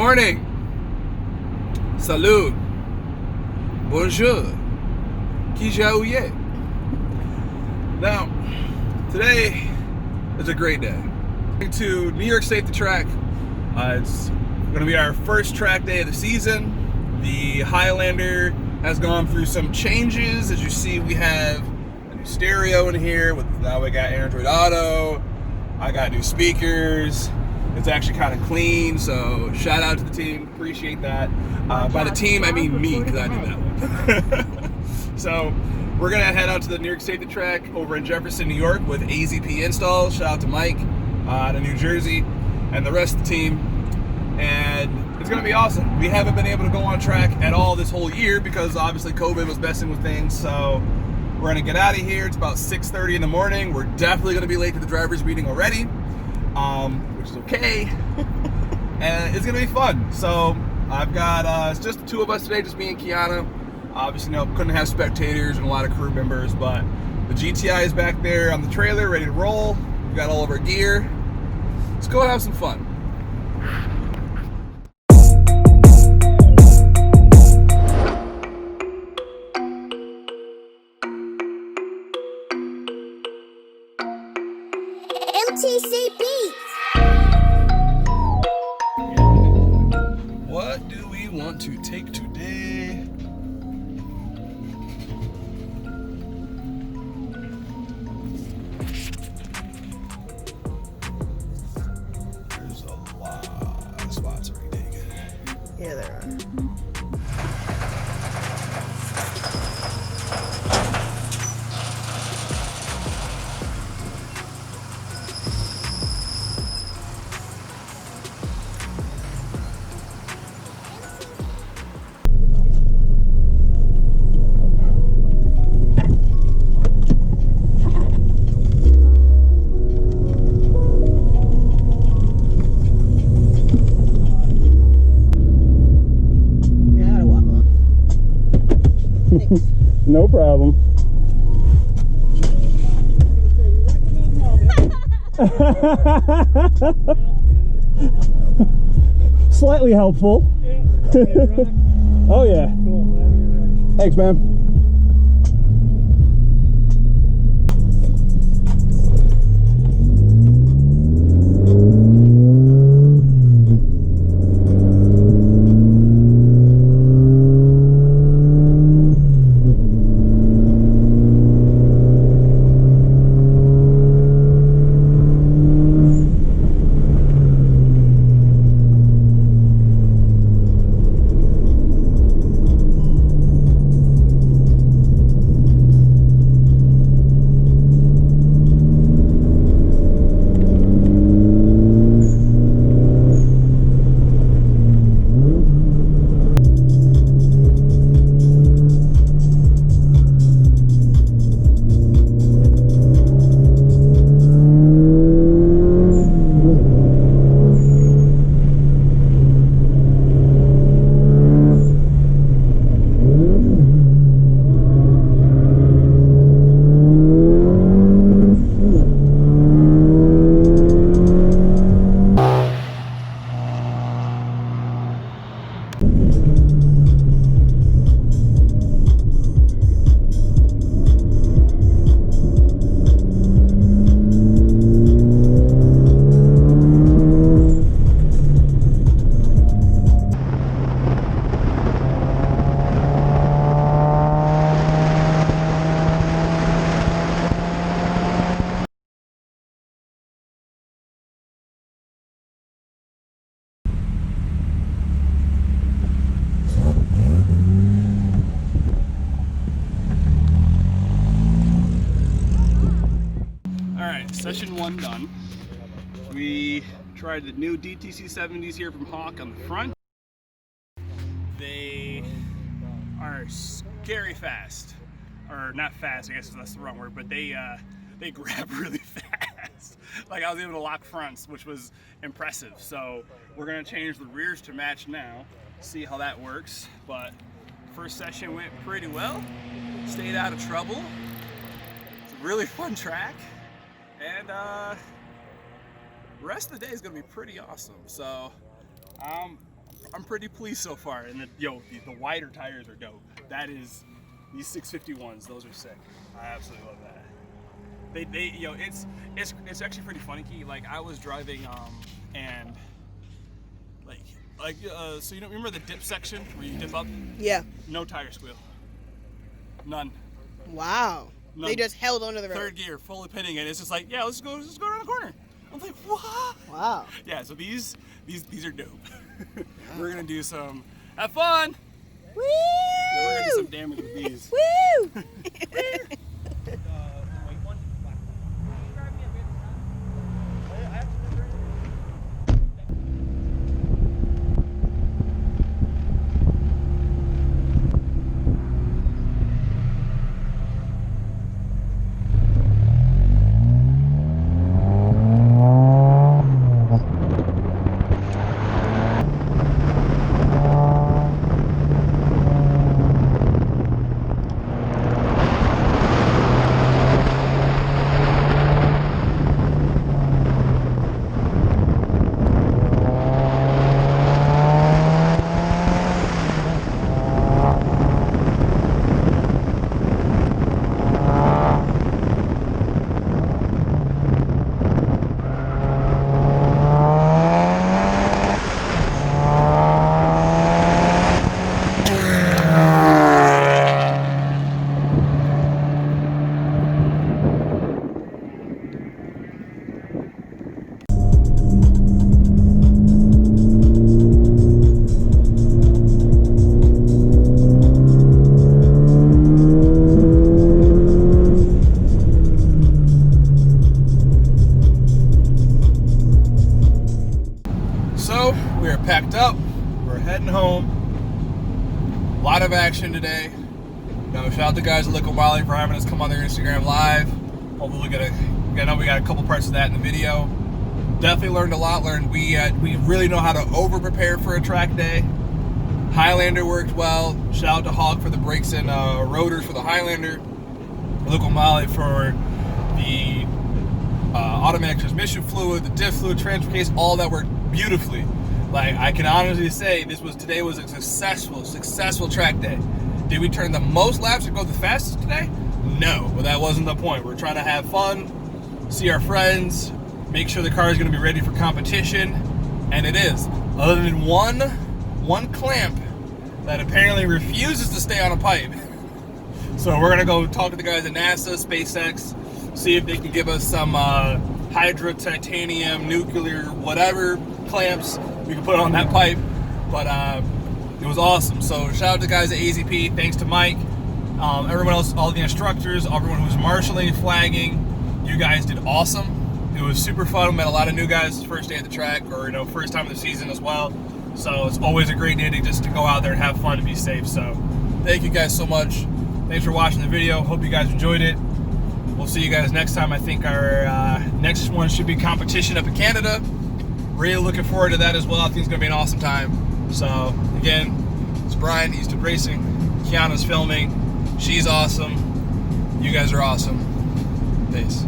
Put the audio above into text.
morning. Salut. Bonjour. Qui j'aouye. Now, today is a great day. Going to New York State, the track. It's going to be our first track day of the season. The Highlander has gone through some changes. As you see, we have a new stereo in here. Now we got Android Auto. I got new speakers. It's actually kind of clean, so shout out to the team. Appreciate that. By the team, I mean me, because I did that one. So we're going to head out to the New York State track over in Jefferson, New York with AZP Installs. Shout out to Mike out of New Jersey and the rest of the team. And it's going to be awesome. We haven't been able to go on track at all this whole year because obviously COVID was messing with things. So we're going to get out of here. It's about 6:30 in the morning. We're definitely going to be late to the driver's meeting already. Which is okay, and it's gonna be fun. So I've got it's just the two of us today, just me and Kiana. Obviously, couldn't have spectators and a lot of crew members, but the GTI is back there on the trailer, ready to roll. We've got all of our gear. Let's go have some fun. MTC Beatz. What do we want to take today? There's a lot of spots already taken. Yeah, there are. No problem. Slightly helpful. Oh yeah. Thanks, man. Session 1 done. We tried the new DTC 70s here from Hawk on the front. They are scary fast, or not fast, I guess that's the wrong word, but they grab really fast. Like I was able to lock fronts, which was impressive. So we're gonna change the rears to match now, see how that works. But first session went pretty well, stayed out of trouble. It's a really fun track. And the rest of the day is going to be pretty awesome. So I'm I'm pretty pleased so far. And the wider tires are dope. That is, these 651s, those are sick. I absolutely love that. It's actually pretty funny, Key. Like I was driving and so you don't remember the dip section where you dip up? Yeah. No tire squeal. None. Wow. None. They just held onto the road. Third gear, fully pinning it. It's just like, yeah, let's go around the corner. I'm like, what? Wow. Yeah, so these are dope. We're gonna do some have fun. Woo! We're gonna do some damage with these. Woo! We are packed up. We're heading home. A lot of action today. Shout out to the guys at Liquid Molly for having us come on their Instagram live. Hopefully I know we got a couple parts of that in the video. Definitely learned a lot. We really know how to over prepare for a track day. Highlander worked well. Shout out to Hawk for the brakes and rotors for the Highlander. Liquid Molly for the automatic transmission fluid, the diff fluid, transfer case, all that worked beautifully. Like I can honestly say today was a successful track day. Did we turn the most laps and go the fastest today? No, but that wasn't the point. We're trying to have fun, see our friends, make sure the car is going to be ready for competition, and it is. Other than one clamp that apparently refuses to stay on a pipe. So we're going to go talk to the guys at NASA, SpaceX, see if they can give us some hydro titanium, nuclear, whatever clamps we can put on that pipe. But it was awesome. So shout out to the guys at AZP. Thanks to Mike, everyone else, all the instructors, everyone who was marshalling, flagging. You guys did awesome. It was super fun. We met a lot of new guys first day at the track, or first time of the season as well. So it's always a great day to go out there and have fun and be safe. So thank you guys so much. Thanks for watching the video. Hope you guys enjoyed it. We'll see you guys next time. I think our next one should be competition up in Canada. Really looking forward to that as well. I think it's going to be an awesome time. So, again, it's Brian, Easthood Racing. Kiana's filming. She's awesome. You guys are awesome. Peace.